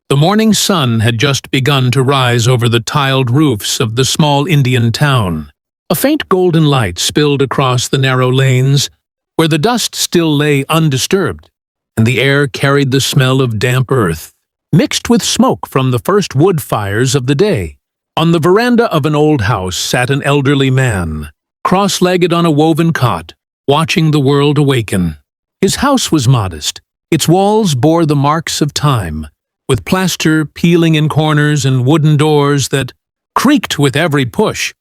The morning sun had just begun to rise over the tiled roofs of the small Indian town. A faint golden light spilled across the narrow lanes, where the dust still lay undisturbed, and the air carried the smell of damp earth, mixed with smoke from the first wood fires of the day. On the veranda of an old house sat an elderly man, cross-legged on a woven cot, watching the world awaken. His house was modest. Its walls bore the marks of time, with plaster peeling in corners and wooden doors that creaked with every push.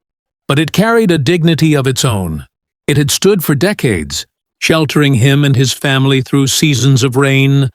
But it carried a dignity of its own. It had stood for decades, sheltering him and his family through seasons of rain,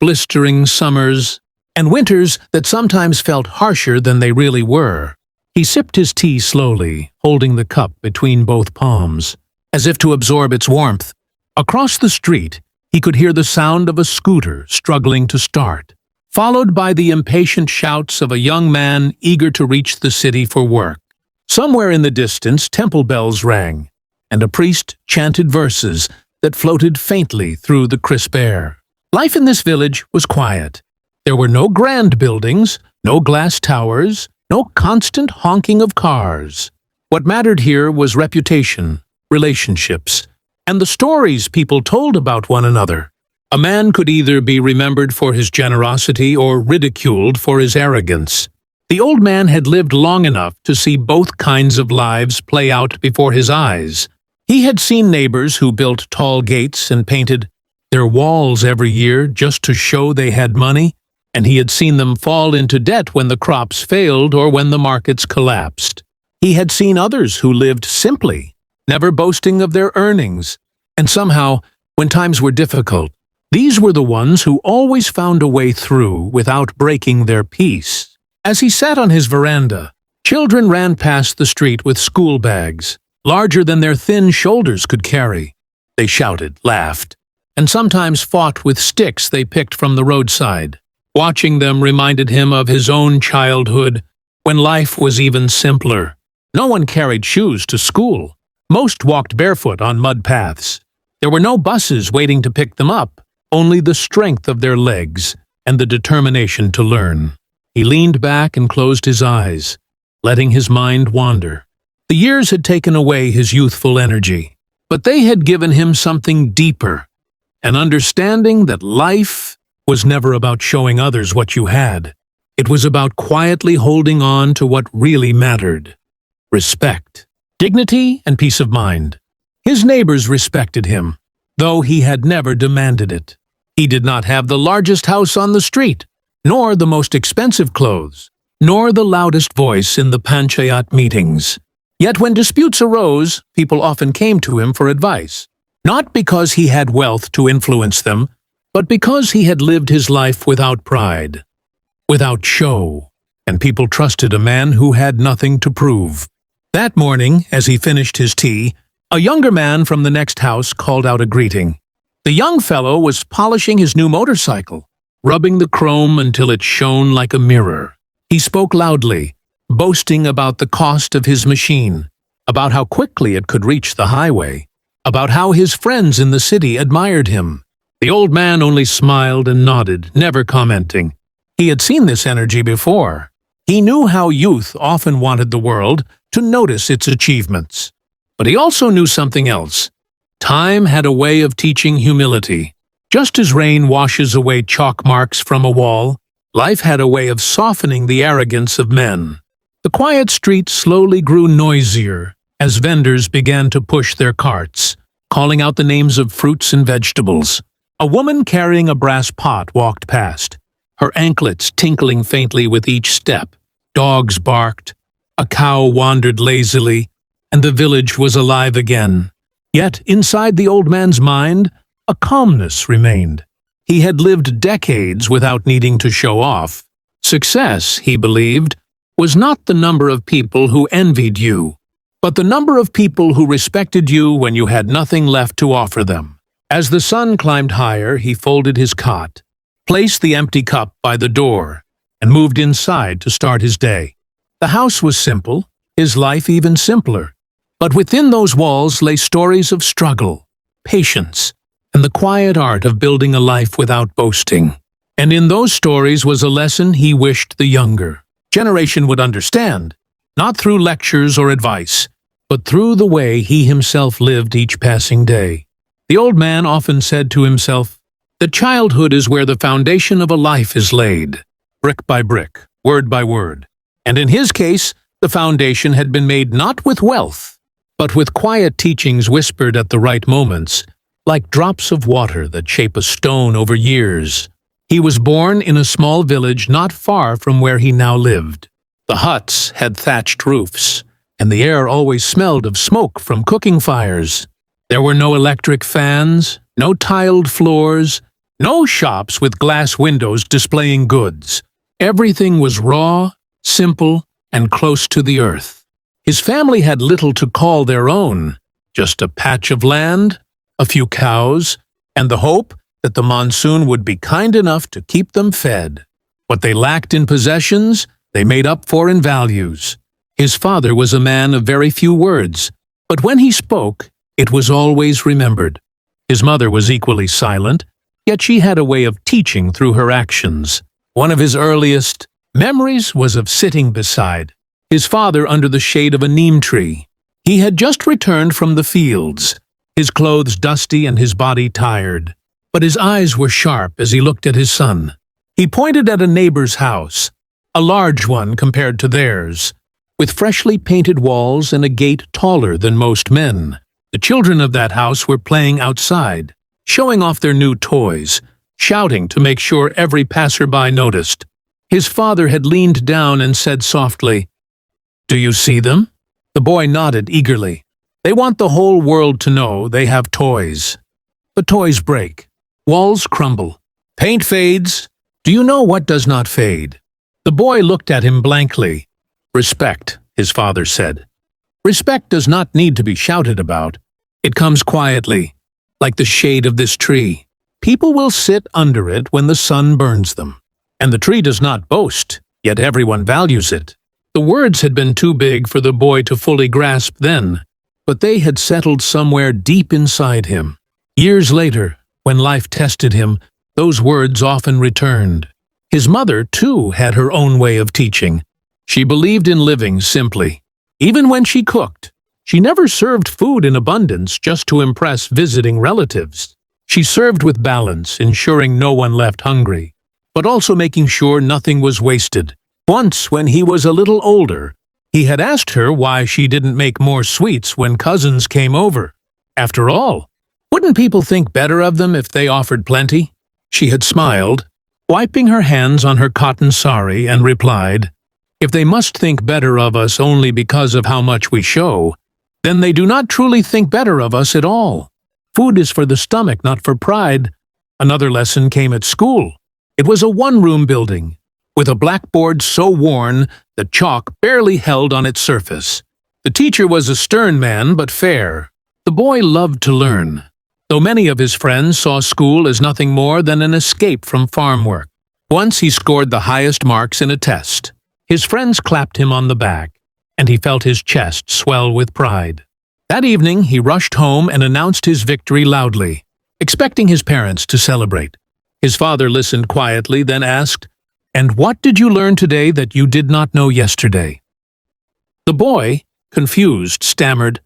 blistering summers, and winters that sometimes felt harsher than they really were. He sipped his tea slowly, holding the cup between both palms, as if to absorb its warmth. Across the street, he could hear the sound of a scooter struggling to start, followed by the impatient shouts of a young man eager to reach the city for work. Somewhere in the distance, temple bells rang, and a priest chanted verses that floated faintly through the crisp air. Life in this village was quiet. There were no grand buildings, no glass towers, no constant honking of cars. What mattered here was reputation, relationships, and the stories people told about one another. A man could either be remembered for his generosity or ridiculed for his arrogance. The old man had lived long enough to see both kinds of lives play out before his eyes. He had seen neighbors who built tall gates and painted their walls every year just to show they had money, and he had seen them fall into debt when the crops failed or when the markets collapsed. He had seen others who lived simply, never boasting of their earnings, and somehow, when times were difficult, these were the ones who always found a way through without breaking their peace. As he sat on his veranda, children ran past the street with school bags, larger than their thin shoulders could carry. They shouted, laughed, and sometimes fought with sticks they picked from the roadside. Watching them reminded him of his own childhood, when life was even simpler. No one carried shoes to school. Most walked barefoot on mud paths. There were no buses waiting to pick them up, only the strength of their legs and the determination to learn. He leaned back and closed his eyes, letting his mind wander. The years had taken away his youthful energy, but they had given him something deeper, an understanding that life was never about showing others what you had. It was about quietly holding on to what really mattered: respect, dignity, and peace of mind. His neighbors respected him, though he had never demanded it. He did not have the largest house on the street, nor the most expensive clothes, nor the loudest voice in the panchayat meetings. Yet when disputes arose, people often came to him for advice, not because he had wealth to influence them, but because he had lived his life without pride, without show, and people trusted a man who had nothing to prove. That morning, as he finished his tea, a younger man from the next house called out a greeting. The young fellow was polishing his new motorcycle, rubbing the chrome until it shone like a mirror. He spoke loudly, boasting about the cost of his machine, about how quickly it could reach the highway, about how his friends in the city admired him. The old man only smiled and nodded, never commenting. He had seen this energy before. He knew how youth often wanted the world to notice its achievements. But he also knew something else. Time had a way of teaching humility. Just as rain washes away chalk marks from a wall, life had a way of softening the arrogance of men. The quiet street slowly grew noisier as vendors began to push their carts, calling out the names of fruits and vegetables. A woman carrying a brass pot walked past, her anklets tinkling faintly with each step. Dogs barked, a cow wandered lazily, and the village was alive again. Yet inside the old man's mind, a calmness remained. He had lived decades without needing to show off. Success, he believed, was not the number of people who envied you, but the number of people who respected you when you had nothing left to offer them. As the sun climbed higher, he folded his cot, placed the empty cup by the door, and moved inside to start his day. The house was simple, his life even simpler, but within those walls lay stories of struggle, patience, and the quiet art of building a life without boasting. And in those stories was a lesson he wished the younger generation would understand, not through lectures or advice, but through the way he himself lived each passing day. The old man often said to himself that childhood is where the foundation of a life is laid, brick by brick, word by word. And in his case, the foundation had been made not with wealth, but with quiet teachings whispered at the right moments, like drops of water that shape a stone over years. He was born in a small village not far from where he now lived. The huts had thatched roofs, and the air always smelled of smoke from cooking fires. There were no electric fans, no tiled floors, no shops with glass windows displaying goods. Everything was raw, simple, and close to the earth. His family had little to call their own, just a patch of land, a few cows, and the hope that the monsoon would be kind enough to keep them fed. What they lacked in possessions, they made up for in values. His father was a man of very few words, but when he spoke, it was always remembered. His mother was equally silent, yet she had a way of teaching through her actions. One of his earliest memories was of sitting beside his father under the shade of a neem tree. He had just returned from the fields, his clothes dusty and his body tired, but his eyes were sharp as he looked at his son. He pointed at a neighbor's house, a large one compared to theirs, with freshly painted walls and a gate taller than most men. The children of that house were playing outside, showing off their new toys, shouting to make sure every passerby noticed. His father had leaned down and said softly, "Do you see them?" The boy nodded eagerly. They want the whole world to know they have toys. But toys break. Walls crumble. Paint fades. Do you know what does not fade? The boy looked at him blankly. "Respect," his father said. "Respect does not need to be shouted about. It comes quietly, like the shade of this tree. People will sit under it when the sun burns them. And the tree does not boast, yet everyone values it." The words had been too big for the boy to fully grasp then, but they had settled somewhere deep inside him. Years later, when life tested him, those words often returned. His mother, too, had her own way of teaching. She believed in living simply. Even when she cooked, she never served food in abundance just to impress visiting relatives. She served with balance, ensuring no one left hungry, but also making sure nothing was wasted. Once, when he was a little older, he had asked her why she didn't make more sweets when cousins came over. After all, wouldn't people think better of them if they offered plenty? She had smiled, wiping her hands on her cotton sari, and replied, "If they must think better of us only because of how much we show, then they do not truly think better of us at all. Food is for the stomach, not for pride." Another lesson came at school. It was a one-room building, with a blackboard so worn that chalk barely held on its surface. The teacher was a stern man, but fair. The boy loved to learn, though many of his friends saw school as nothing more than an escape from farm work. Once he scored the highest marks in a test. His friends clapped him on the back, and he felt his chest swell with pride. That evening he rushed home and announced his victory loudly, expecting his parents to celebrate. His father listened quietly, then asked, "And what did you learn today that you did not know yesterday?" The boy, confused, stammered,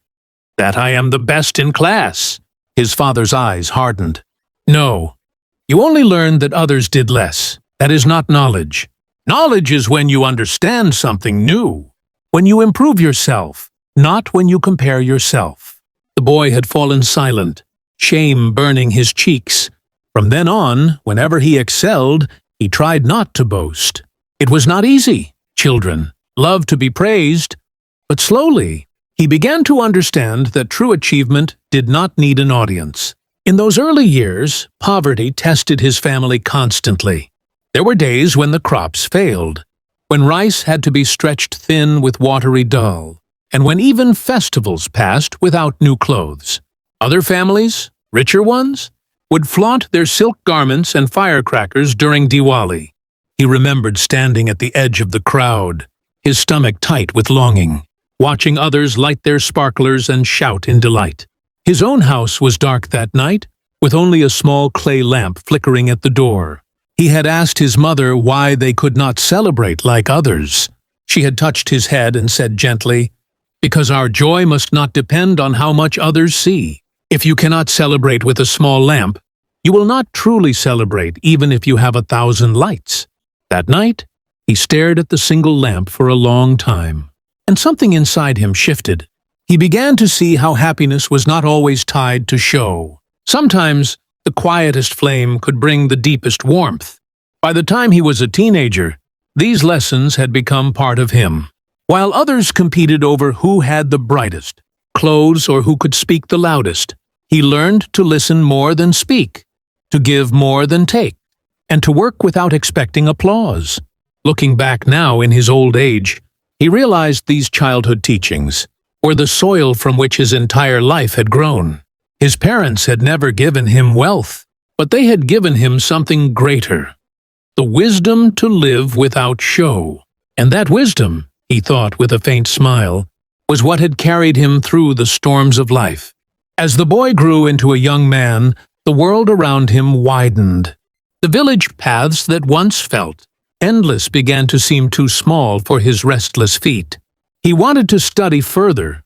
"That I am the best in class." His father's eyes hardened. "No, you only learned that others did less. That is not knowledge. Knowledge is when you understand something new, when you improve yourself, not when you compare yourself." The boy had fallen silent, shame burning his cheeks. From then on, whenever he excelled, he tried not to boast. It was not easy. Children love to be praised, but slowly he began to understand that true achievement did not need an audience. In those early years, poverty tested his family constantly. There were days when the crops failed, when rice had to be stretched thin with watery dull, and when even festivals passed without new clothes. Other families, richer ones, would flaunt their silk garments and firecrackers during Diwali. He remembered standing at the edge of the crowd, his stomach tight with longing, watching others light their sparklers and shout in delight. His own house was dark that night, with only a small clay lamp flickering at the door. He had asked his mother why they could not celebrate like others. She had touched his head and said gently, "Because our joy must not depend on how much others see. If you cannot celebrate with a small lamp, you will not truly celebrate even if you have 1,000 lights." That night, he stared at the single lamp for a long time, and something inside him shifted. He began to see how happiness was not always tied to show. Sometimes, the quietest flame could bring the deepest warmth. By the time he was a teenager, these lessons had become part of him. While others competed over who had the brightest clothes or who could speak the loudest, he learned to listen more than speak, to give more than take, and to work without expecting applause. Looking back now in his old age, he realized these childhood teachings were the soil from which his entire life had grown. His parents had never given him wealth, but they had given him something greater: the wisdom to live without show. And that wisdom, he thought with a faint smile, was what had carried him through the storms of life. As the boy grew into a young man, the world around him widened. The village paths that once felt endless began to seem too small for his restless feet. He wanted to study further,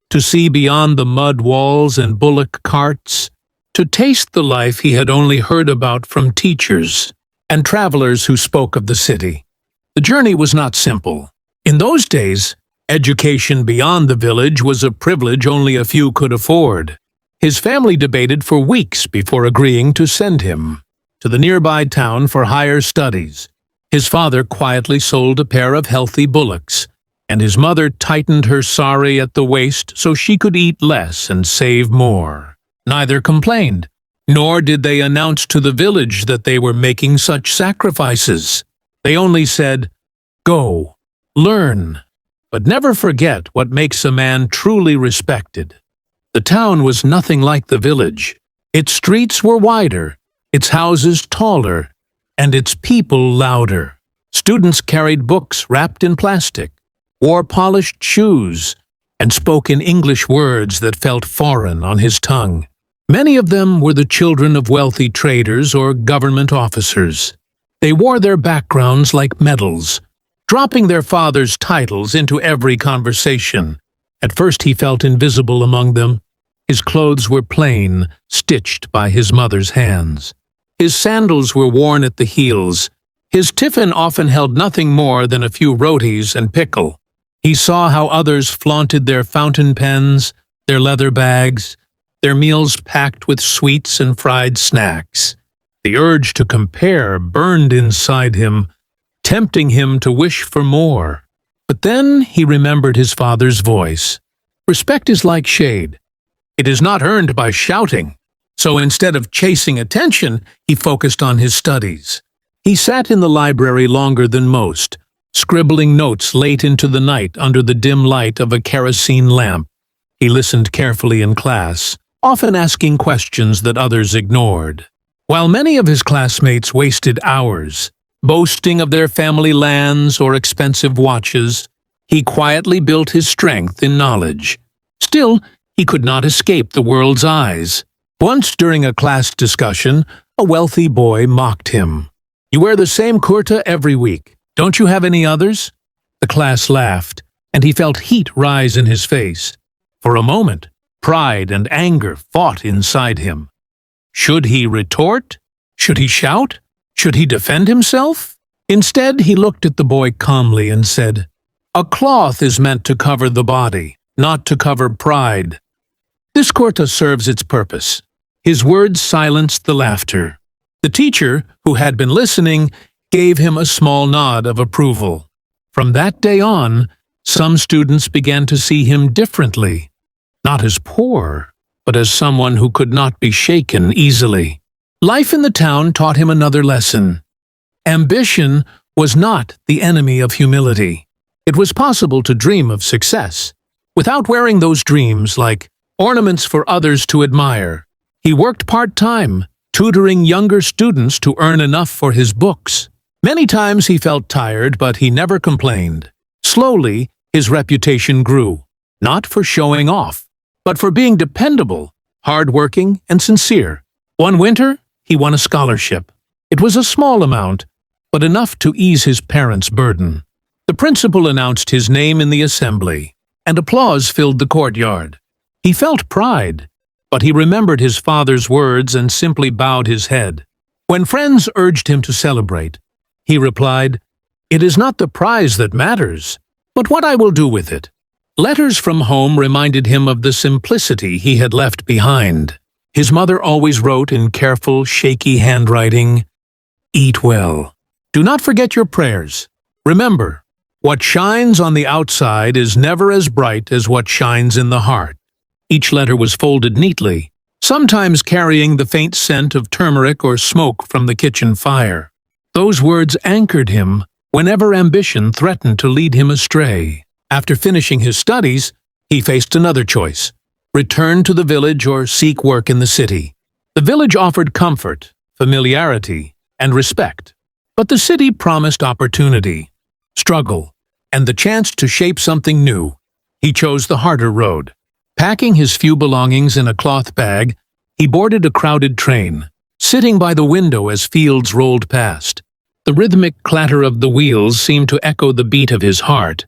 to see beyond the mud walls and bullock carts, to taste the life he had only heard about from teachers and travelers who spoke of the city. The journey was not simple. In those days, education beyond the village was a privilege only a few could afford. His family debated for weeks before agreeing to send him to the nearby town for higher studies. His father quietly sold a pair of healthy bullocks, and his mother tightened her sari at the waist so she could eat less and save more. Neither complained, nor did they announce to the village that they were making such sacrifices. They only said, "Go, learn, but never forget what makes a man truly respected." The town was nothing like the village. Its streets were wider, its houses taller, and its people louder. Students carried books wrapped in plastic, wore polished shoes, and spoke in English words that felt foreign on his tongue. Many of them were the children of wealthy traders or government officers. They wore their backgrounds like medals, dropping their father's titles into every conversation. At first he felt invisible among them. His clothes were plain, stitched by his mother's hands. His sandals were worn at the heels. His tiffin often held nothing more than a few rotis and pickle. He saw how others flaunted their fountain pens, their leather bags, their meals packed with sweets and fried snacks. The urge to compare burned inside him, tempting him to wish for more. But then he remembered his father's voice. Respect is like shade. It is not earned by shouting. So instead of chasing attention, he focused on his studies. He sat in the library longer than most, scribbling notes late into the night under the dim light of a kerosene lamp. He listened carefully in class, often asking questions that others ignored. While many of his classmates wasted hours, boasting of their family lands or expensive watches, he quietly built his strength in knowledge. Still, he could not escape the world's eyes. Once during a class discussion, a wealthy boy mocked him. "You wear the same kurta every week. Don't you have any others?" The class laughed, and he felt heat rise in his face. For a moment, pride and anger fought inside him. Should he retort? Should he shout? Should he defend himself? Instead, he looked at the boy calmly and said, "A cloth is meant to cover the body, not to cover pride. This kurta serves its purpose." His words silenced the laughter. The teacher, who had been listening, gave him a small nod of approval. From that day on, some students began to see him differently, not as poor, but as someone who could not be shaken easily. Life in the town taught him another lesson. Ambition was not the enemy of humility. It was possible to dream of success, without wearing those dreams like ornaments for others to admire. He worked part-time, tutoring younger students to earn enough for his books. Many times he felt tired, but he never complained. Slowly, his reputation grew, not for showing off, but for being dependable, hard-working, and sincere. One winter, he won a scholarship. It was a small amount, but enough to ease his parents' burden. The principal announced his name in the assembly, and applause filled the courtyard. He felt pride, but he remembered his father's words and simply bowed his head. When friends urged him to celebrate, he replied, "It is not the prize that matters, but what I will do with it." Letters from home reminded him of the simplicity he had left behind. His mother always wrote in careful, shaky handwriting, "Eat well. Do not forget your prayers. Remember, what shines on the outside is never as bright as what shines in the heart." Each letter was folded neatly, sometimes carrying the faint scent of turmeric or smoke from the kitchen fire. Those words anchored him whenever ambition threatened to lead him astray. After finishing his studies, he faced another choice: return to the village or seek work in the city. The village offered comfort, familiarity, and respect. But the city promised opportunity, struggle, and the chance to shape something new. He chose the harder road. Packing his few belongings in a cloth bag, he boarded a crowded train, sitting by the window as fields rolled past. The rhythmic clatter of the wheels seemed to echo the beat of his heart.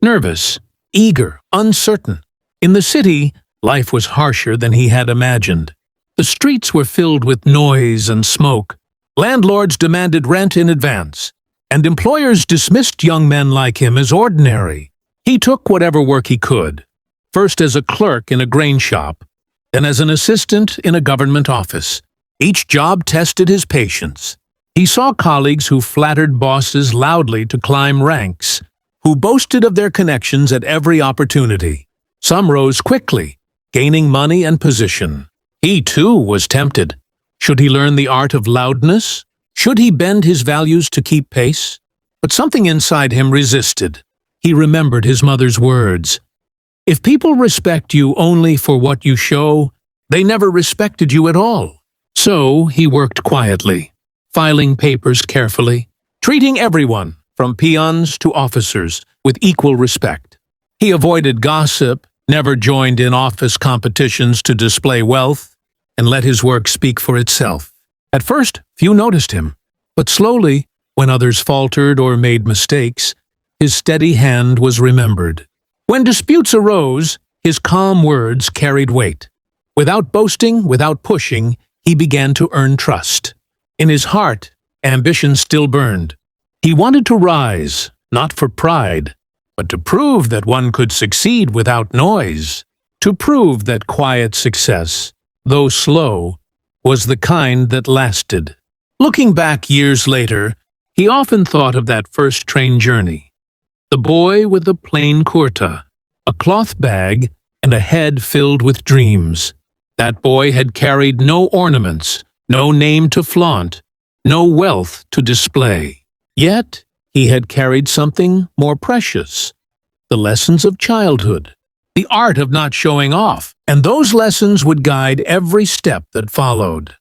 Nervous, eager, uncertain. In the city, life was harsher than he had imagined. The streets were filled with noise and smoke. Landlords demanded rent in advance, and employers dismissed young men like him as ordinary. He took whatever work he could, first as a clerk in a grain shop, then as an assistant in a government office. Each job tested his patience. He saw colleagues who flattered bosses loudly to climb ranks, who boasted of their connections at every opportunity. Some rose quickly, gaining money and position. He, too, was tempted. Should he learn the art of loudness? Should he bend his values to keep pace? But something inside him resisted. He remembered his mother's words. "If people respect you only for what you show, they never respected you at all." So he worked quietly, filing papers carefully, treating everyone, from peons to officers, with equal respect. He avoided gossip, never joined in office competitions to display wealth, and let his work speak for itself. At first, few noticed him, but slowly, when others faltered or made mistakes, his steady hand was remembered. When disputes arose, his calm words carried weight. Without boasting, without pushing, he began to earn trust. In his heart, ambition still burned. He wanted to rise, not for pride, but to prove that one could succeed without noise, to prove that quiet success, though slow, was the kind that lasted. Looking back years later, he often thought of that first train journey. The boy with a plain kurta, a cloth bag, and a head filled with dreams. That boy had carried no ornaments, no name to flaunt, no wealth to display. Yet, he had carried something more precious: the lessons of childhood, the art of not showing off, and those lessons would guide every step that followed.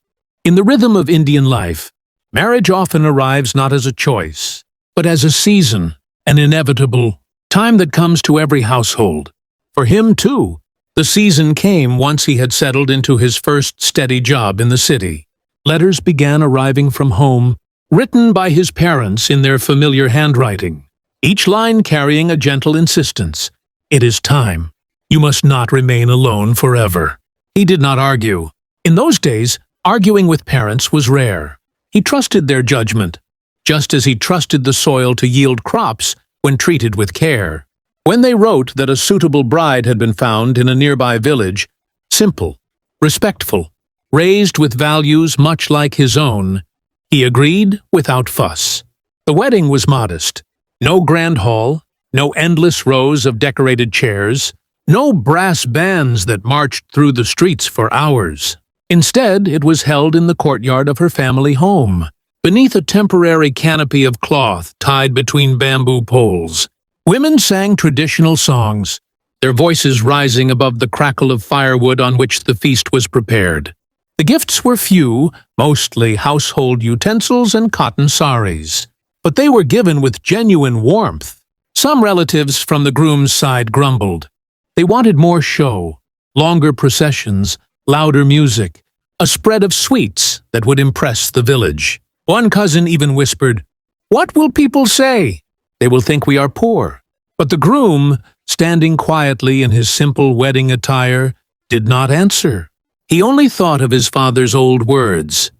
In the rhythm of Indian life, marriage often arrives not as a choice, but as a season, an inevitable time that comes to every household. For him, too, the season came once he had settled into his first steady job in the city. Letters began arriving from home, written by his parents in their familiar handwriting, each line carrying a gentle insistence. "It is time. You must not remain alone forever." He did not argue. In those days, arguing with parents was rare. He trusted their judgment, just as he trusted the soil to yield crops when treated with care. When they wrote that a suitable bride had been found in a nearby village, simple, respectful, raised with values much like his own, he agreed without fuss. The wedding was modest. No grand hall, no endless rows of decorated chairs, no brass bands that marched through the streets for hours. Instead, it was held in the courtyard of her family home, beneath a temporary canopy of cloth tied between bamboo poles. Women sang traditional songs, their voices rising above the crackle of firewood on which the feast was prepared. The gifts were few, mostly household utensils and cotton saris, but they were given with genuine warmth. Some relatives from the groom's side grumbled. They wanted more show, longer processions, louder music, a spread of sweets that would impress the village. One cousin even whispered, "What will people say? They will think we are poor." But the groom, standing quietly in his simple wedding attire, did not answer. He only thought of his father's old words.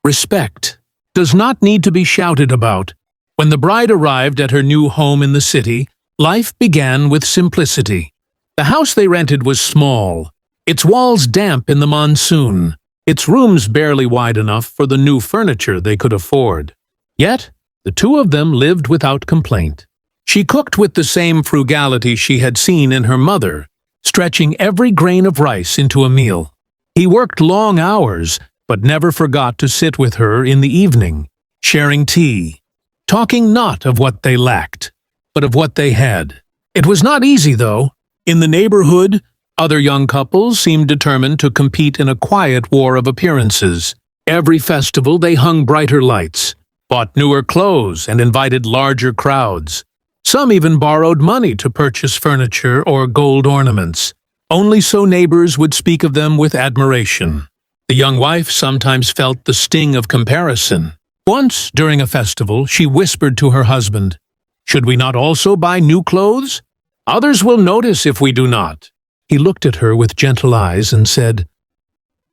Respect does not need to be shouted about. When the bride arrived at her new home in the city, life began with simplicity. The house they rented was small, its walls damp in the monsoon, its rooms barely wide enough for the new furniture they could afford. Yet, the two of them lived without complaint. She cooked with the same frugality she had seen in her mother, stretching every grain of rice into a meal. He worked long hours, but never forgot to sit with her in the evening, sharing tea, talking not of what they lacked, but of what they had. It was not easy, though. In the neighborhood, other young couples seemed determined to compete in a quiet war of appearances. Every festival they hung brighter lights, bought newer clothes, and invited larger crowds. Some even borrowed money to purchase furniture or gold ornaments, only so neighbors would speak of them with admiration. The young wife sometimes felt the sting of comparison. Once, during a festival, she whispered to her husband, "Should we not also buy new clothes? Others will notice if we do not." He looked at her with gentle eyes and said,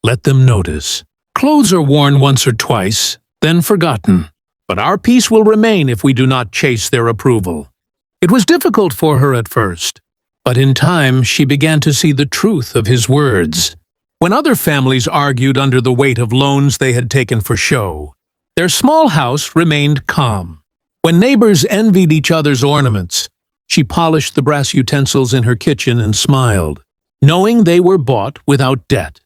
"Let them notice. Clothes are worn once or twice, then forgotten. But our peace will remain if we do not chase their approval." It was difficult for her at first, but in time she began to see the truth of his words. When other families argued under the weight of loans they had taken for show, their small house remained calm. When neighbors envied each other's ornaments, she polished the brass utensils in her kitchen and smiled, knowing they were bought without debt.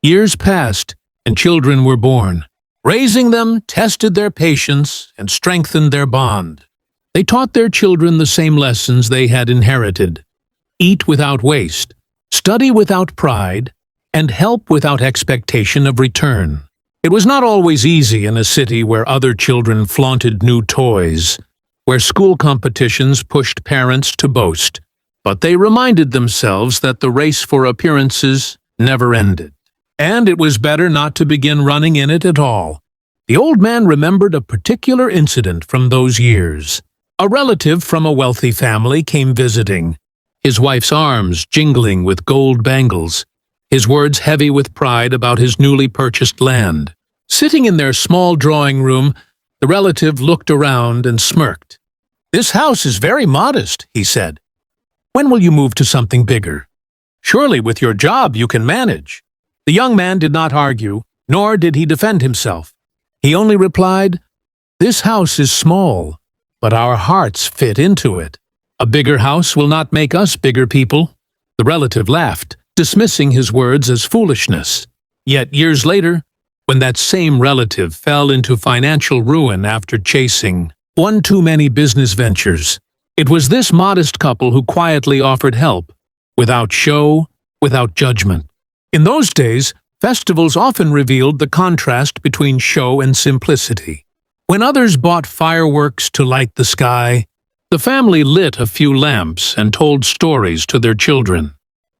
Years passed, and children were born. Raising them tested their patience and strengthened their bond. They taught their children the same lessons they had inherited: eat without waste, study without pride, and help without expectation of return. It was not always easy in a city where other children flaunted new toys, where school competitions pushed parents to boast, but they reminded themselves that the race for appearances never ended. And it was better not to begin running in it at all. The old man remembered a particular incident from those years. A relative from a wealthy family came visiting, his wife's arms jingling with gold bangles, his words heavy with pride about his newly purchased land. Sitting in their small drawing room, the relative looked around and smirked. "This house is very modest," he said. "When will you move to something bigger? Surely with your job you can manage." The young man did not argue, nor did he defend himself. He only replied, "This house is small, but our hearts fit into it. A bigger house will not make us bigger people." The relative laughed, dismissing his words as foolishness. Yet years later, when that same relative fell into financial ruin after chasing one too many business ventures, it was this modest couple who quietly offered help, without show, without judgment. In those days, festivals often revealed the contrast between show and simplicity. When others bought fireworks to light the sky, the family lit a few lamps and told stories to their children.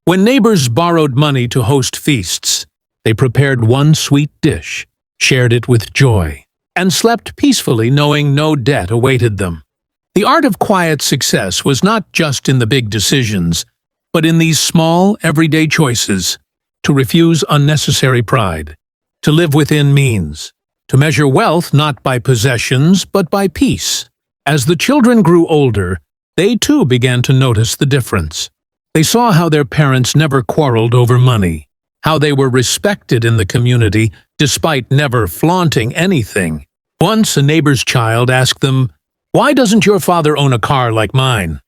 When neighbors borrowed money to host feasts, they prepared one sweet dish, shared it with joy, and slept peacefully knowing no debt awaited them. The art of quiet success was not just in the big decisions, but in these small, everyday choices: to refuse unnecessary pride, to live within means, to measure wealth not by possessions but by peace. As the children grew older, they too began to notice the difference. They saw how their parents never quarreled over money, how they were respected in the community despite never flaunting anything. Once a neighbor's child asked them, "Why doesn't your father own a car like mine?"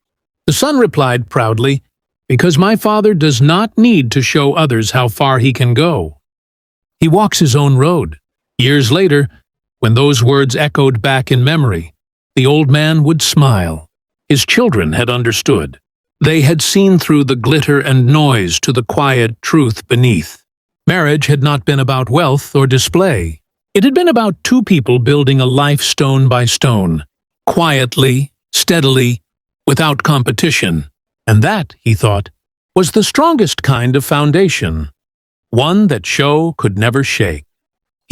The son replied proudly, "Because my father does not need to show others how far he can go. He walks his own road." Years later, when those words echoed back in memory, the old man would smile. His children had understood. They had seen through the glitter and noise to the quiet truth beneath. Marriage had not been about wealth or display. It had been about two people building a life stone by stone, quietly, steadily, without competition. And that, he thought, was the strongest kind of foundation, one that show could never shake.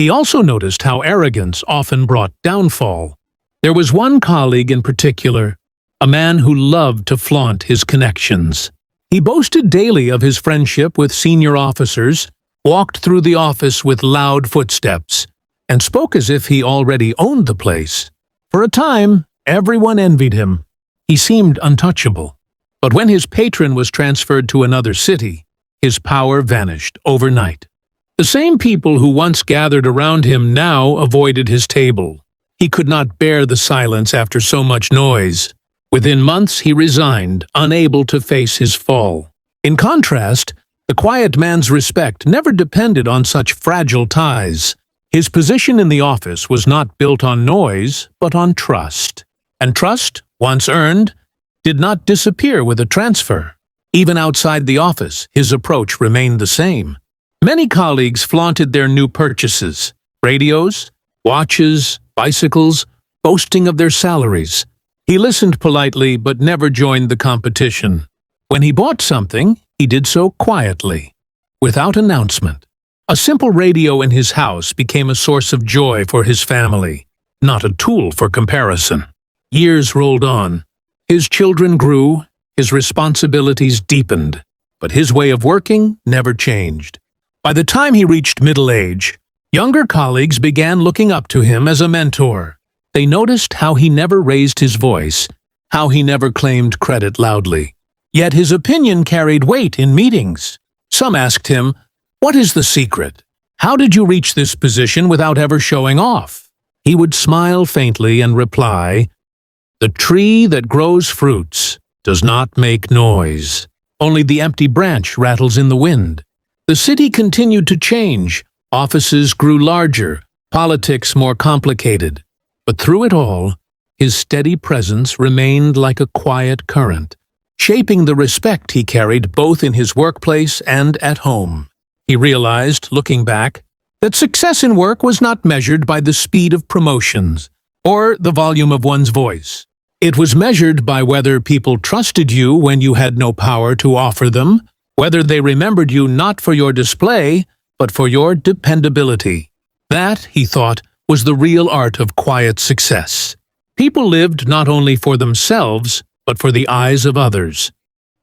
He also noticed how arrogance often brought downfall. There was one colleague in particular, a man who loved to flaunt his connections. He boasted daily of his friendship with senior officers, walked through the office with loud footsteps, and spoke as if he already owned the place. For a time, everyone envied him. He seemed untouchable. But when his patron was transferred to another city, his power vanished overnight. The same people who once gathered around him now avoided his table. He could not bear the silence after so much noise. Within months he resigned, unable to face his fall. In contrast, the quiet man's respect never depended on such fragile ties. His position in the office was not built on noise, but on trust. And trust, once earned, did not disappear with a transfer. Even outside the office, his approach remained the same. Many colleagues flaunted their new purchases: radios, watches, bicycles, boasting of their salaries. He listened politely but never joined the competition. When he bought something, he did so quietly, without announcement. A simple radio in his house became a source of joy for his family, not a tool for comparison. Years rolled on. His children grew, his responsibilities deepened, but his way of working never changed. By the time he reached middle age, younger colleagues began looking up to him as a mentor. They noticed how he never raised his voice, how he never claimed credit loudly. Yet his opinion carried weight in meetings. Some asked him, "What is the secret? How did you reach this position without ever showing off?" He would smile faintly and reply, "The tree that grows fruits does not make noise. Only the empty branch rattles in the wind." The city continued to change. Offices grew larger, politics more complicated. But through it all, his steady presence remained like a quiet current, shaping the respect he carried both in his workplace and at home. He realized, looking back, that success in work was not measured by the speed of promotions or the volume of one's voice. It was measured by whether people trusted you when you had no power to offer them, whether they remembered you not for your display, but for your dependability. That, he thought, was the real art of quiet success. People lived not only for themselves, but for the eyes of others,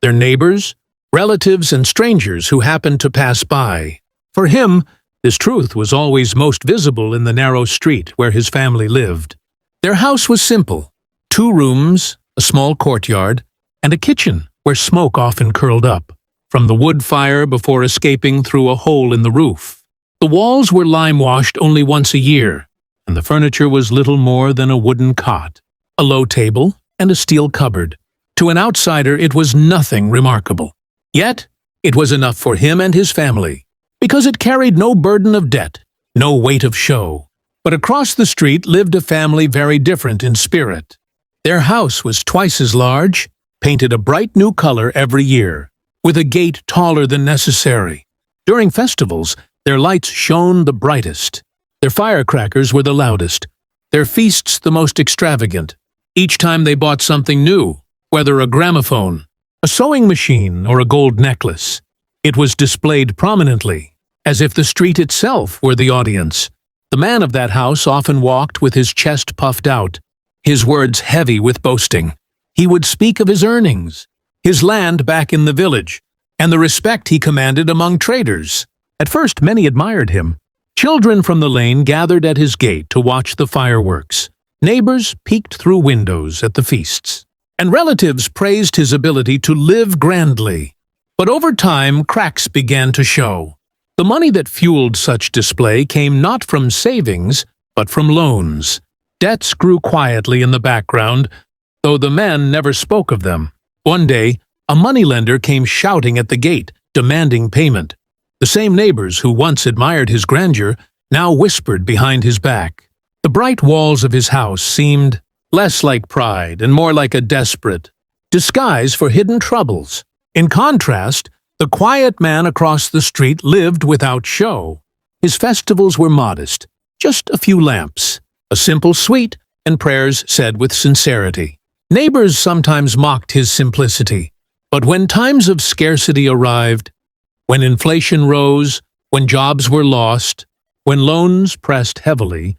their neighbors, relatives, and strangers who happened to pass by. For him, this truth was always most visible in the narrow street where his family lived. Their house was simple: 2 rooms, a small courtyard, and a kitchen where smoke often curled up from the wood fire before escaping through a hole in the roof. The walls were lime-washed only once a year, and the furniture was little more than a wooden cot, a low table, and a steel cupboard. To an outsider, it was nothing remarkable. Yet, it was enough for him and his family, because it carried no burden of debt, no weight of show. But across the street lived a family very different in spirit. Their house was twice as large, painted a bright new color every year, with a gate taller than necessary. During festivals, their lights shone the brightest. Their firecrackers were the loudest, their feasts the most extravagant. Each time they bought something new, whether a gramophone, a sewing machine, or a gold necklace, it was displayed prominently, as if the street itself were the audience. The man of that house often walked with his chest puffed out, his words heavy with boasting. He would speak of his earnings, his land back in the village, and the respect he commanded among traders. At first, many admired him. Children from the lane gathered at his gate to watch the fireworks. Neighbors peeked through windows at the feasts, and relatives praised his ability to live grandly. But over time, cracks began to show. The money that fueled such display came not from savings, but from loans. Debts grew quietly in the background, though the men never spoke of them. One day, a moneylender came shouting at the gate, demanding payment. The same neighbors who once admired his grandeur now whispered behind his back. The bright walls of his house seemed less like pride and more like a desperate disguise for hidden troubles. In contrast, the quiet man across the street lived without show. His festivals were modest, just a few lamps, a simple sweet, and prayers said with sincerity. Neighbors sometimes mocked his simplicity, but when times of scarcity arrived, when inflation rose, when jobs were lost, When loans pressed heavily,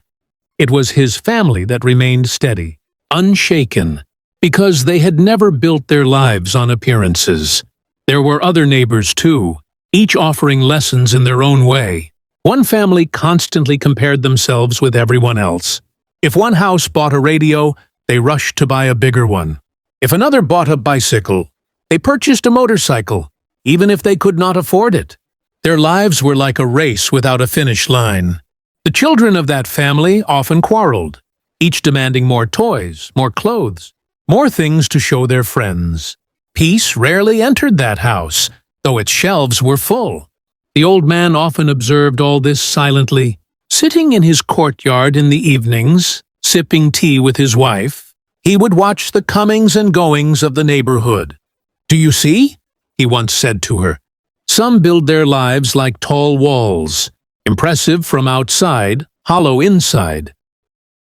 it was his family that remained steady, unshaken, because they had never built their lives on appearances. There were other neighbors too, each offering lessons in their own way. One family constantly compared themselves with everyone else. If one house bought a radio, they rushed to buy a bigger one. If another bought a bicycle, they purchased a motorcycle, even if they could not afford it. Their lives were like a race without a finish line. The children of that family often quarreled, each demanding more toys, more clothes, more things to show their friends. Peace rarely entered that house, though its shelves were full. The old man often observed all this silently, sitting in his courtyard in the evenings, sipping tea with his wife. He would watch the comings and goings of the neighborhood. "Do you see?" he once said to her. "Some build their lives like tall walls, impressive from outside, hollow inside.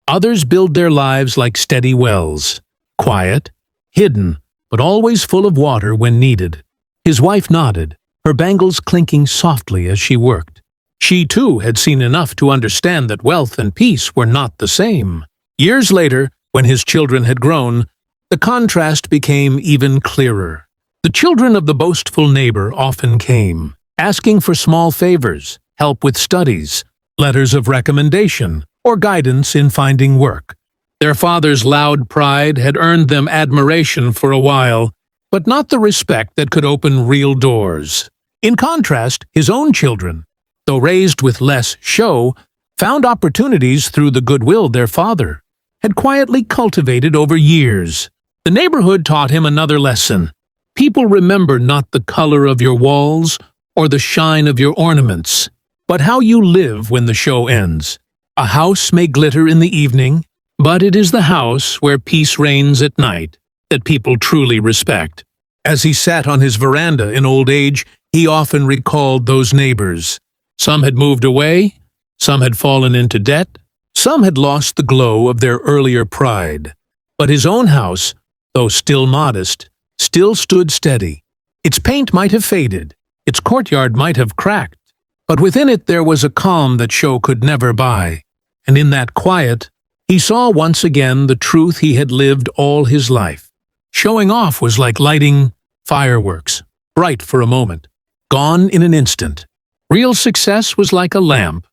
Others build their lives like steady wells, quiet, hidden, but always full of water when needed." His wife nodded, her bangles clinking softly as she worked. She, too, had seen enough to understand that wealth and peace were not the same. Years later, when his children had grown, the contrast became even clearer. The children of the boastful neighbor often came, asking for small favors, help with studies, letters of recommendation, or guidance in finding work. Their father's loud pride had earned them admiration for a while, but not the respect that could open real doors. In contrast, his own children, though raised with less show, found opportunities through the goodwill their father had quietly cultivated over years. The neighborhood taught him another lesson. People remember not the color of your walls or the shine of your ornaments, but how you live when the show ends. A house may glitter in the evening, but it is the house where peace reigns at night that people truly respect. As he sat on his veranda in old age, he often recalled those neighbors. Some had moved away, some had fallen into debt, some had lost the glow of their earlier pride. But his own house, though still modest, still stood steady. Its paint might have faded, its courtyard might have cracked, but within it there was a calm that show could never buy. And in that quiet, he saw once again the truth he had lived all his life. Showing off was like lighting fireworks, bright for a moment, gone in an instant. Real success was like a lamp,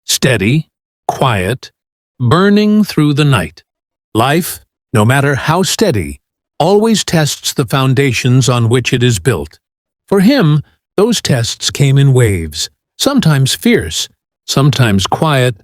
steady, quiet, burning through the night. Life, no matter how steady, always tests the foundations on which it is built. For him, those tests came in waves, sometimes fierce, sometimes quiet,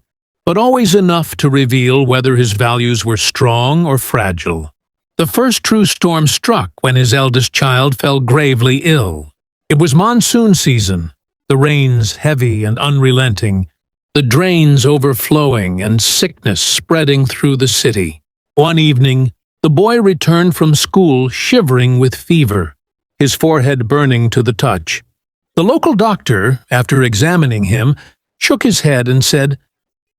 but always enough to reveal whether his values were strong or fragile. The first true storm struck when his eldest child fell gravely ill. It was monsoon season, the rains heavy and unrelenting, the drains overflowing and sickness spreading through the city. One evening, the boy returned from school shivering with fever, his forehead burning to the touch. The local doctor, after examining him, shook his head and said,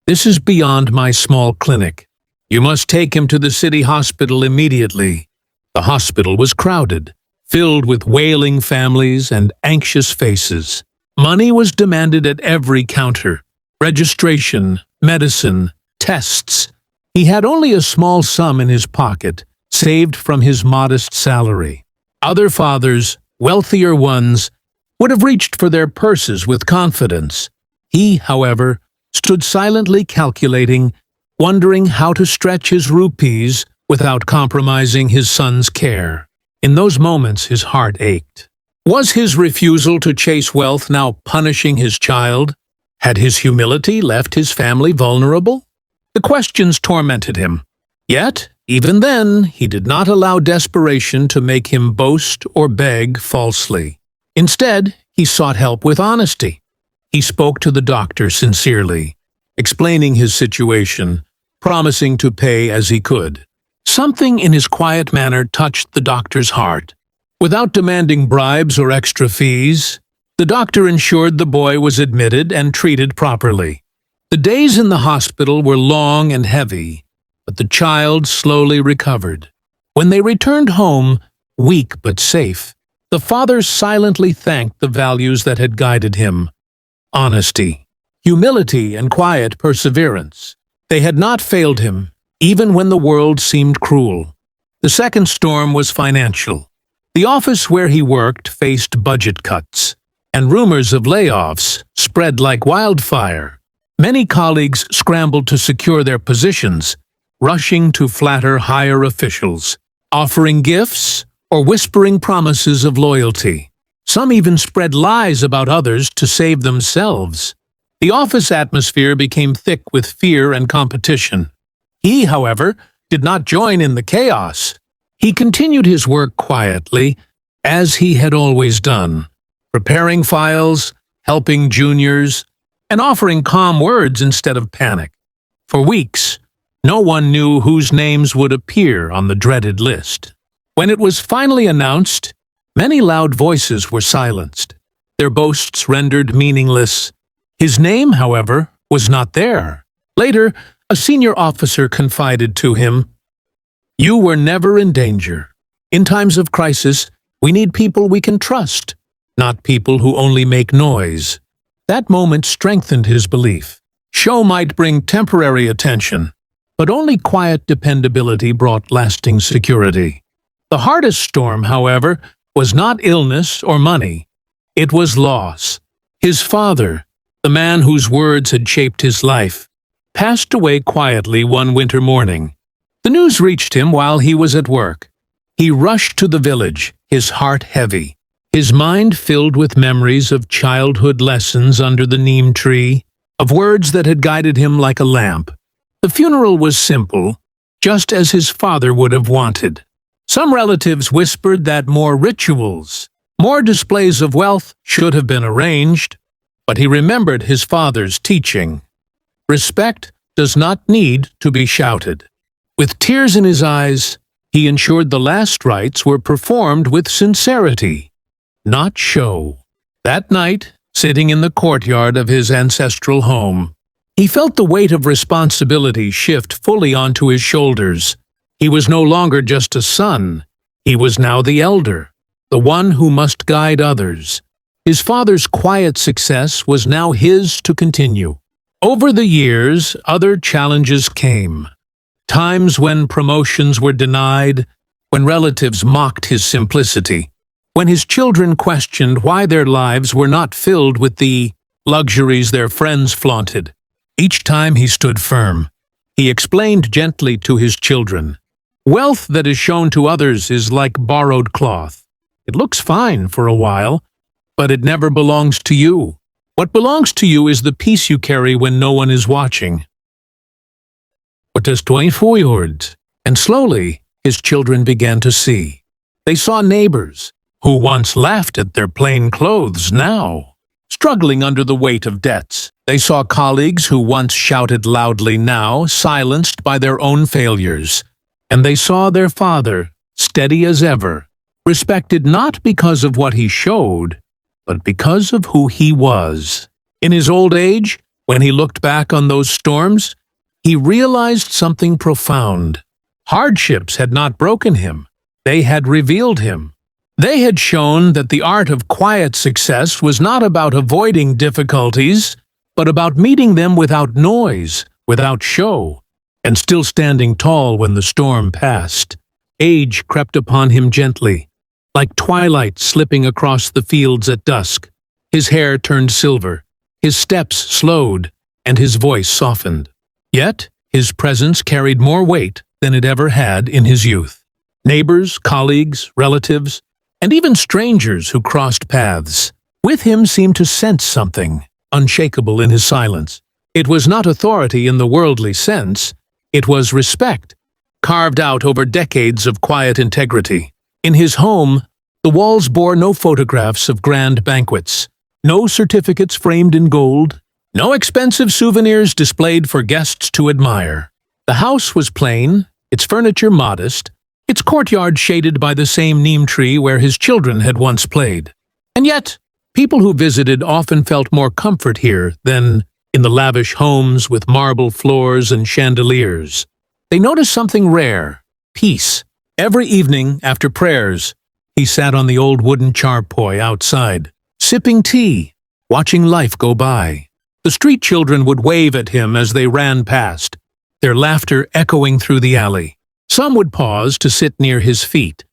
"This is beyond my small clinic. You must take him to the city hospital immediately." The hospital was crowded, filled with wailing families and anxious faces. Money was demanded at every counter. Registration, medicine, tests. He had only a small sum in his pocket, saved from his modest salary. Other fathers, wealthier ones, would have reached for their purses with confidence. He, however, stood silently calculating, wondering how to stretch his rupees without compromising his son's care. In those moments his heart ached. Was his refusal to chase wealth now punishing his child? Had his humility left his family vulnerable? The questions tormented him. Yet, even then, he did not allow desperation to make him boast or beg falsely. Instead, he sought help with honesty. He spoke to the doctor sincerely, explaining his situation, promising to pay as he could. Something in his quiet manner touched the doctor's heart. Without demanding bribes or extra fees, the doctor ensured the boy was admitted and treated properly. The days in the hospital were long and heavy, but the child slowly recovered. When they returned home, weak but safe, the father silently thanked the values that had guided him: honesty, humility and quiet perseverance. They had not failed him, even when the world seemed cruel. The second storm was financial. The office where he worked faced budget cuts, and rumors of layoffs spread like wildfire. Many colleagues scrambled to secure their positions, rushing to flatter higher officials, offering gifts or whispering promises of loyalty. Some even spread lies about others to save themselves. The office atmosphere became thick with fear and competition. He, however, did not join in the chaos. He continued his work quietly, as he had always done, preparing files, helping juniors, and offering calm words instead of panic. For weeks, no one knew whose names would appear on the dreaded list. When it was finally announced, many loud voices were silenced, their boasts rendered meaningless. His name, however, was not there. Later, a senior officer confided to him, "You were never in danger. In times of crisis, we need people we can trust, not people who only make noise." That moment strengthened his belief. Show might bring temporary attention, but only quiet dependability brought lasting security. The hardest storm, however, was not illness or money. It was loss. His father, the man whose words had shaped his life, passed away quietly one winter morning. The news reached him while he was at work. He rushed to the village, his heart heavy, his mind filled with memories of childhood lessons under the neem tree, of words that had guided him like a lamp. The funeral was simple, just as his father would have wanted. Some relatives whispered that more rituals, more displays of wealth should have been arranged, but he remembered his father's teaching. Respect does not need to be shouted. With tears in his eyes, he ensured the last rites were performed with sincerity, not show. That night, sitting in the courtyard of his ancestral home, he felt the weight of responsibility shift fully onto his shoulders. He was no longer just a son. He was now the elder, the one who must guide others. His father's quiet success was now his to continue. Over the years, other challenges came. Times when promotions were denied, when relatives mocked his simplicity, when his children questioned why their lives were not filled with the luxuries their friends flaunted. Each time he stood firm. He explained gently to his children, "Wealth that is shown to others is like borrowed cloth. It looks fine for a while, but it never belongs to you. What belongs to you is the peace you carry when no one is watching." What is 24 words? And slowly, his children began to see. They saw neighbors, who once laughed at their plain clothes, now struggling under the weight of debts. They saw colleagues who once shouted loudly, now silenced by their own failures. And they saw their father, steady as ever, respected not because of what he showed, but because of who he was. In his old age, when he looked back on those storms, he realized something profound. Hardships had not broken him. They had revealed him. They had shown that the art of quiet success was not about avoiding difficulties, but about meeting them without noise, without show, and still standing tall when the storm passed. Age crept upon him gently, like twilight slipping across the fields at dusk. His hair turned silver, his steps slowed, and his voice softened. Yet, his presence carried more weight than it ever had in his youth. Neighbors, colleagues, relatives, and even strangers who crossed paths with him seemed to sense something unshakable in his silence. It was not authority in the worldly sense. It was respect, carved out over decades of quiet integrity. In his home, the walls bore no photographs of grand banquets, no certificates framed in gold, no expensive souvenirs displayed for guests to admire. The house was plain, its furniture modest, its courtyard shaded by the same neem tree where his children had once played. And yet, people who visited often felt more comfort here than in the lavish homes with marble floors and chandeliers. They noticed something rare: peace. Every evening, after prayers, he sat on the old wooden charpoy outside, sipping tea, watching life go by. The street children would wave at him as they ran past, their laughter echoing through the alley. Some would pause to sit near his feet,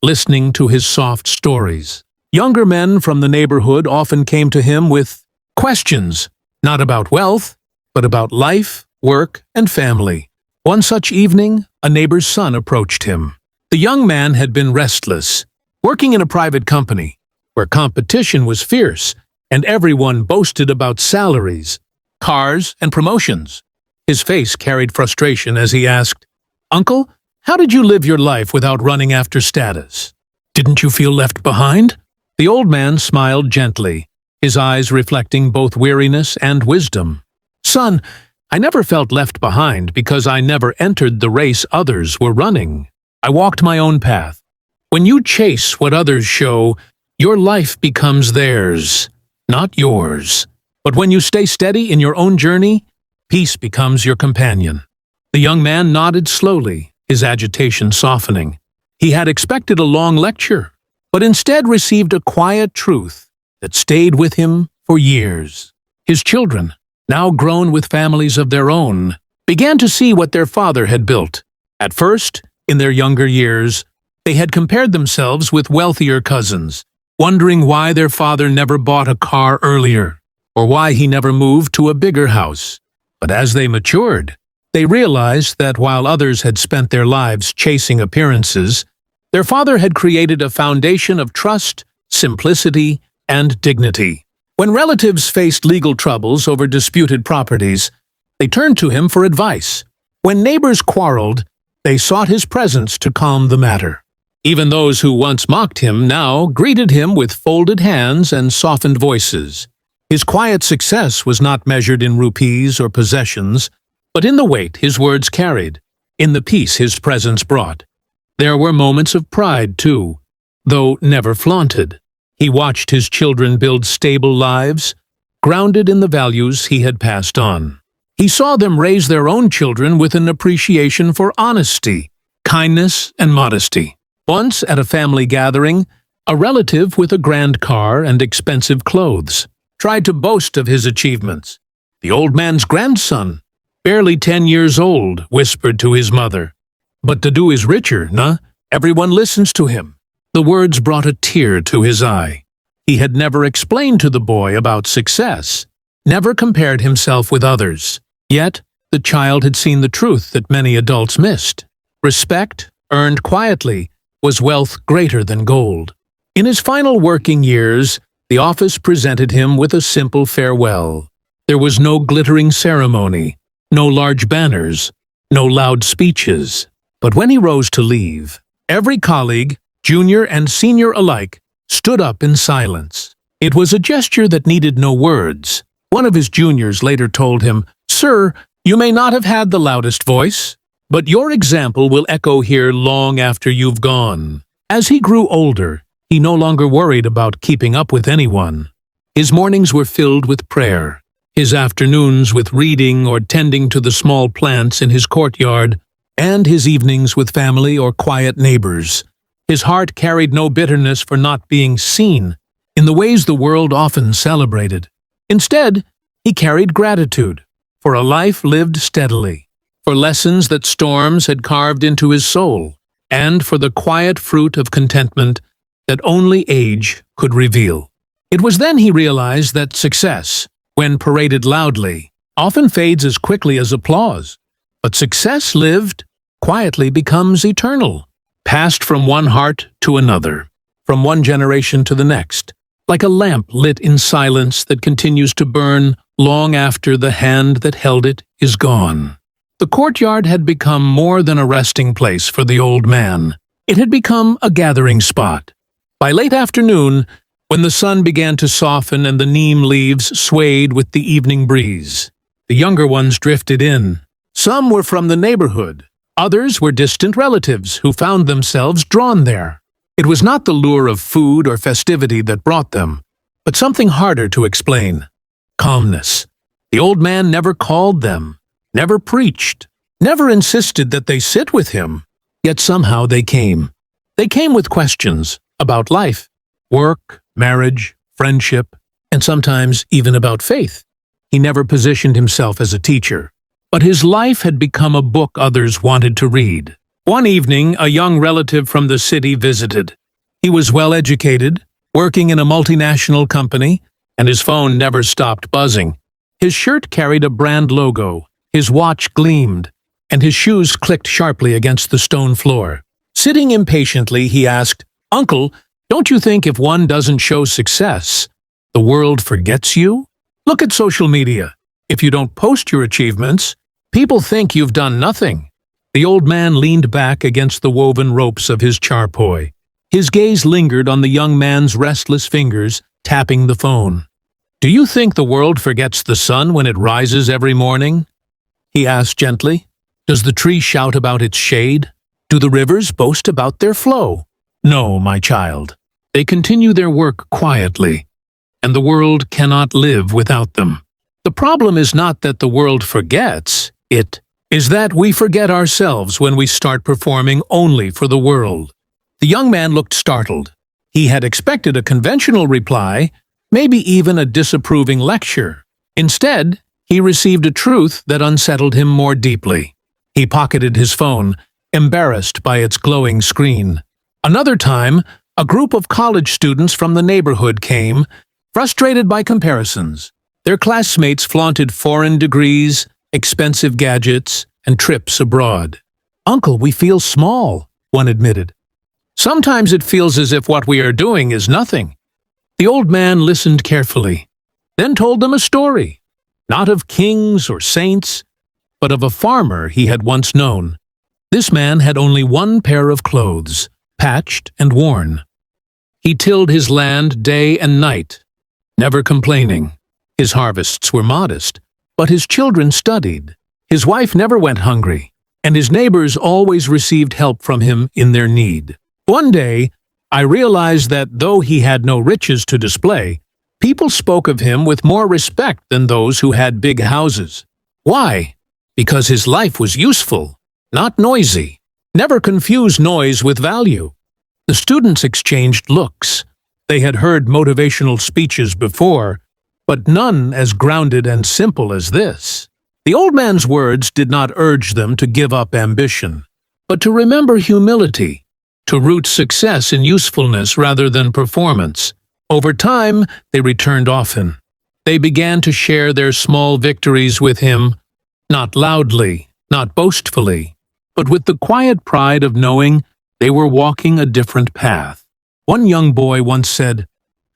listening to his soft stories. Younger men from the neighborhood often came to him with questions, not about wealth, but about life, work, and family. One such evening, a neighbor's son approached him. The young man had been restless, working in a private company, where competition was fierce, and everyone boasted about salaries, cars, and promotions. His face carried frustration as he asked, "Uncle, how did you live your life without running after status? Didn't you feel left behind?" The old man smiled gently, his eyes reflecting both weariness and wisdom. "Son, I never felt left behind because I never entered the race others were running. I walked my own path. When you chase what others show, your life becomes theirs, not yours. But when you stay steady in your own journey, peace becomes your companion." The young man nodded slowly, his agitation softening. He had expected a long lecture, but instead received a quiet truth that stayed with him for years. His children, now grown with families of their own, began to see what their father had built. At first, in their younger years, they had compared themselves with wealthier cousins, wondering why their father never bought a car earlier, or why he never moved to a bigger house. But as they matured, they realized that while others had spent their lives chasing appearances, their father had created a foundation of trust, simplicity, and dignity. When relatives faced legal troubles over disputed properties, they turned to him for advice. When neighbors quarreled, they sought his presence to calm the matter. Even those who once mocked him now greeted him with folded hands and softened voices. His quiet success was not measured in rupees or possessions, but in the weight his words carried, in the peace his presence brought. There were moments of pride, too, though never flaunted. He watched his children build stable lives, grounded in the values he had passed on. He saw them raise their own children with an appreciation for honesty, kindness, and modesty. Once, at a family gathering, a relative with a grand car and expensive clothes tried to boast of his achievements. The old man's grandson, barely 10 years old, whispered to his mother, "But Dadu is richer, nah? Everyone listens to him." The words brought a tear to his eye. He had never explained to the boy about success, never compared himself with others. Yet, the child had seen the truth that many adults missed. Respect, earned quietly, was wealth greater than gold. In his final working years, the office presented him with a simple farewell. There was no glittering ceremony, no large banners, no loud speeches. But when he rose to leave, every colleague, junior and senior alike, stood up in silence. It was a gesture that needed no words. One of his juniors later told him, "Sir, you may not have had the loudest voice, but your example will echo here long after you've gone." As he grew older, he no longer worried about keeping up with anyone. His mornings were filled with prayer, his afternoons with reading or tending to the small plants in his courtyard, and his evenings with family or quiet neighbors. His heart carried no bitterness for not being seen in the ways the world often celebrated. Instead, he carried gratitude for a life lived steadily, for lessons that storms had carved into his soul, and for the quiet fruit of contentment that only age could reveal. It was then he realized that success, when paraded loudly, often fades as quickly as applause. But success lived quietly becomes eternal, passed from one heart to another, from one generation to the next, like a lamp lit in silence that continues to burn long after the hand that held it is gone. The courtyard had become more than a resting place for the old man. It had become a gathering spot. By late afternoon, when the sun began to soften and the neem leaves swayed with the evening breeze, the younger ones drifted in. Some were from the neighborhood. Others were distant relatives who found themselves drawn there. It was not the lure of food or festivity that brought them, but something harder to explain: calmness. The old man never called them, never preached, never insisted that they sit with him, yet somehow they came. They came with questions about life, work, marriage, friendship, and sometimes even about faith. He never positioned himself as a teacher, but his life had become a book others wanted to read. One evening, a young relative from the city visited. He was well-educated, working in a multinational company, and his phone never stopped buzzing. His shirt carried a brand logo, his watch gleamed, and his shoes clicked sharply against the stone floor. Sitting impatiently, he asked, "Uncle, don't you think if one doesn't show success, the world forgets you? Look at social media. If you don't post your achievements, people think you've done nothing." The old man leaned back against the woven ropes of his charpoy. His gaze lingered on the young man's restless fingers, tapping the phone. "Do you think the world forgets the sun when it rises every morning?" he asked gently. "Does the tree shout about its shade? Do the rivers boast about their flow? No, my child. They continue their work quietly, and the world cannot live without them. The problem is not that the world forgets, it is that we forget ourselves when we start performing only for the world." The young man looked startled. He had expected a conventional reply, maybe even a disapproving lecture. Instead, he received a truth that unsettled him more deeply. He pocketed his phone, embarrassed by its glowing screen. Another time, a group of college students from the neighborhood came, frustrated by comparisons. Their classmates flaunted foreign degrees, expensive gadgets, and trips abroad. "Uncle, we feel small," one admitted. "Sometimes it feels as if what we are doing is nothing." The old man listened carefully, then told them a story, not of kings or saints, but of a farmer he had once known. This man had only one pair of clothes, patched and worn. He tilled his land day and night, never complaining. His harvests were modest, but his children studied. His wife never went hungry, and his neighbors always received help from him in their need. One day, I realized that though he had no riches to display, people spoke of him with more respect than those who had big houses. Why? Because his life was useful, not noisy. Never confuse noise with value. The students exchanged looks. They had heard motivational speeches before, but none as grounded and simple as this. The old man's words did not urge them to give up ambition, but to remember humility, to root success in usefulness rather than performance. Over time, they returned often. They began to share their small victories with him, not loudly, not boastfully, but with the quiet pride of knowing they were walking a different path. One young boy once said,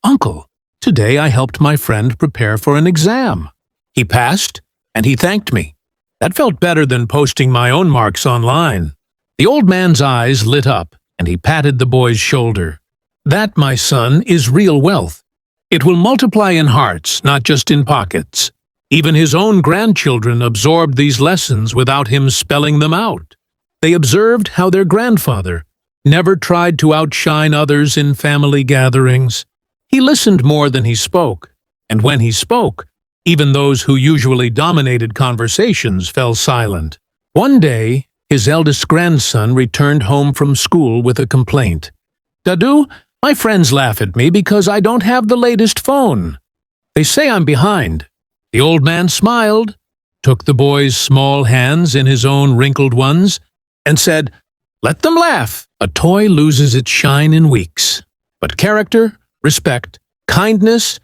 "Uncle, today I helped my friend prepare for an exam. He passed, and he thanked me. That felt better than posting my own marks online." The old man's eyes lit up, and he patted the boy's shoulder. "That, my son, is real wealth. It will multiply in hearts, not just in pockets." Even his own grandchildren absorbed these lessons without him spelling them out. They observed how their grandfather never tried to outshine others in family gatherings. He listened more than he spoke, and when he spoke, even those who usually dominated conversations fell silent. One day, his eldest grandson returned home from school with a complaint. "Dadu, my friends laugh at me because I don't have the latest phone. They say I'm behind." The old man smiled, took the boy's small hands in his own wrinkled ones, and said, "Let them laugh. A toy loses its shine in weeks. But character, respect, kindness,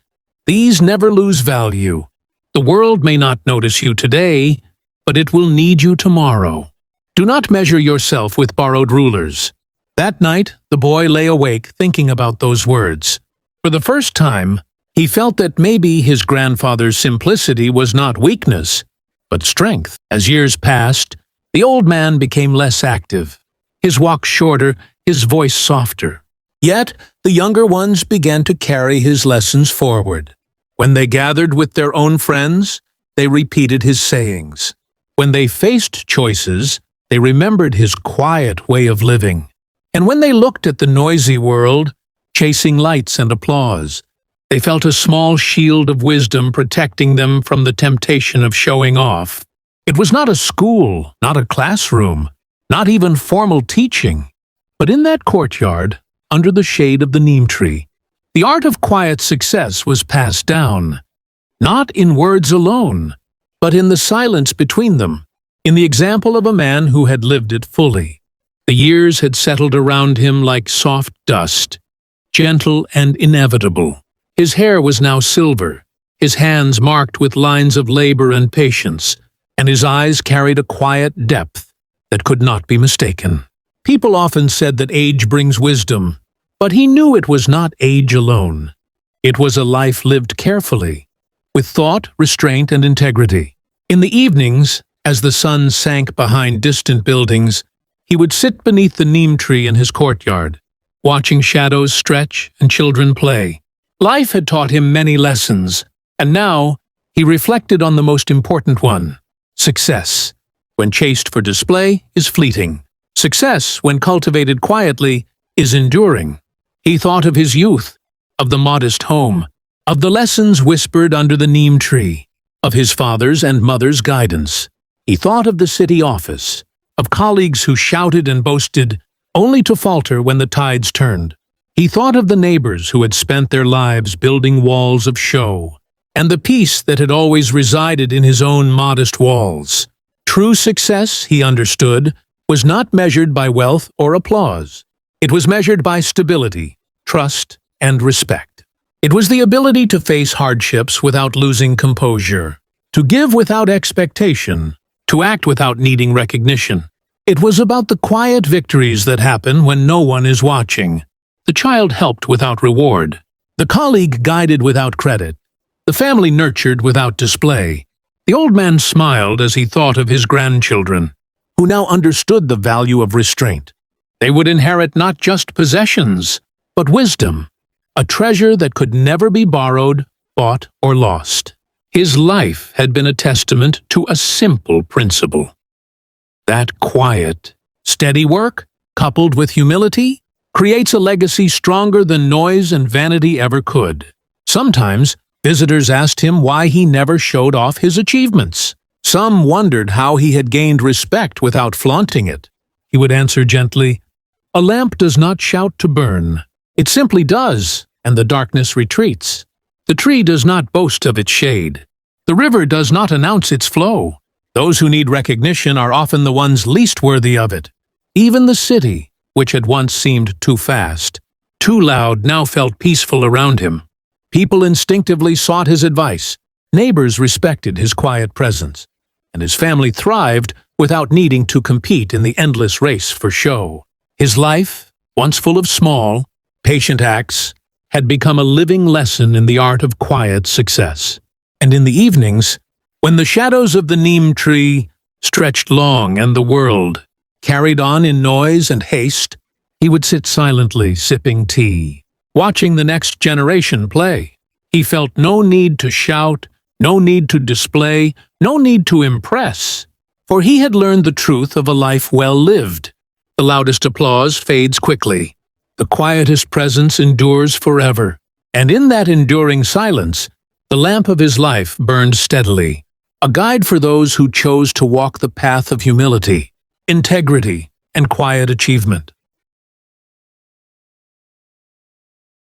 these never lose value. The world may not notice you today, but it will need you tomorrow. Do not measure yourself with borrowed rulers." That night, the boy lay awake thinking about those words. For the first time, he felt that maybe his grandfather's simplicity was not weakness, but strength. As years passed, the old man became less active, his walk shorter, his voice softer. Yet, the younger ones began to carry his lessons forward. When they gathered with their own friends, they repeated his sayings. When they faced choices, they remembered his quiet way of living. And when they looked at the noisy world, chasing lights and applause, they felt a small shield of wisdom protecting them from the temptation of showing off. It was not a school, not a classroom, not even formal teaching, but in that courtyard, under the shade of the neem tree, the art of quiet success was passed down. not in words alone, but in the silence between them, in the example of a man who had lived it fully. The years had settled around him like soft dust, gentle and inevitable. His hair was now silver, his hands marked with lines of labor and patience, and his eyes carried a quiet depth that could not be mistaken. People often said that age brings wisdom, but he knew it was not age alone. It was a life lived carefully, with thought, restraint, and integrity. In the evenings, as the sun sank behind distant buildings, he would sit beneath the neem tree in his courtyard, watching shadows stretch and children play. Life had taught him many lessons, and now he reflected on the most important one: success, when chased for display, is fleeting. Success, when cultivated quietly, is enduring. He thought of his youth, of the modest home, of the lessons whispered under the neem tree, of his father's and mother's guidance. He thought of the city office, of colleagues who shouted and boasted, only to falter when the tides turned. He thought of the neighbors who had spent their lives building walls of show, and the peace that had always resided in his own modest walls. True success, he understood, was not measured by wealth or applause. It was measured by stability, trust, and respect. It was the ability to face hardships without losing composure, to give without expectation, to act without needing recognition. It was about the quiet victories that happen when no one is watching. The child helped without reward. The colleague guided without credit. The family nurtured without display. The old man smiled as he thought of his grandchildren, who now understood the value of restraint. They would inherit not just possessions, but wisdom, a treasure that could never be borrowed, bought, or lost. His life had been a testament to a simple principle: that quiet, steady work, coupled with humility, creates a legacy stronger than noise and vanity ever could. Sometimes, visitors asked him why he never showed off his achievements. Some wondered how he had gained respect without flaunting it. He would answer gently, "A lamp does not shout to burn. It simply does, and the darkness retreats. The tree does not boast of its shade. The river does not announce its flow. Those who need recognition are often the ones least worthy of it." Even the city, which had once seemed too fast, too loud, now felt peaceful around him. People instinctively sought his advice. Neighbors respected his quiet presence, and his family thrived without needing to compete in the endless race for show. His life, once full of small, patient acts, had become a living lesson in the art of quiet success. And in the evenings, when the shadows of the neem tree stretched long and the world carried on in noise and haste, he would sit silently sipping tea, watching the next generation play. He felt no need to shout, no need to display, no need to impress, for he had learned the truth of a life well lived. The loudest applause fades quickly. The quietest presence endures forever. And in that enduring silence, the lamp of his life burned steadily, a guide for those who chose to walk the path of humility, integrity, and quiet achievement.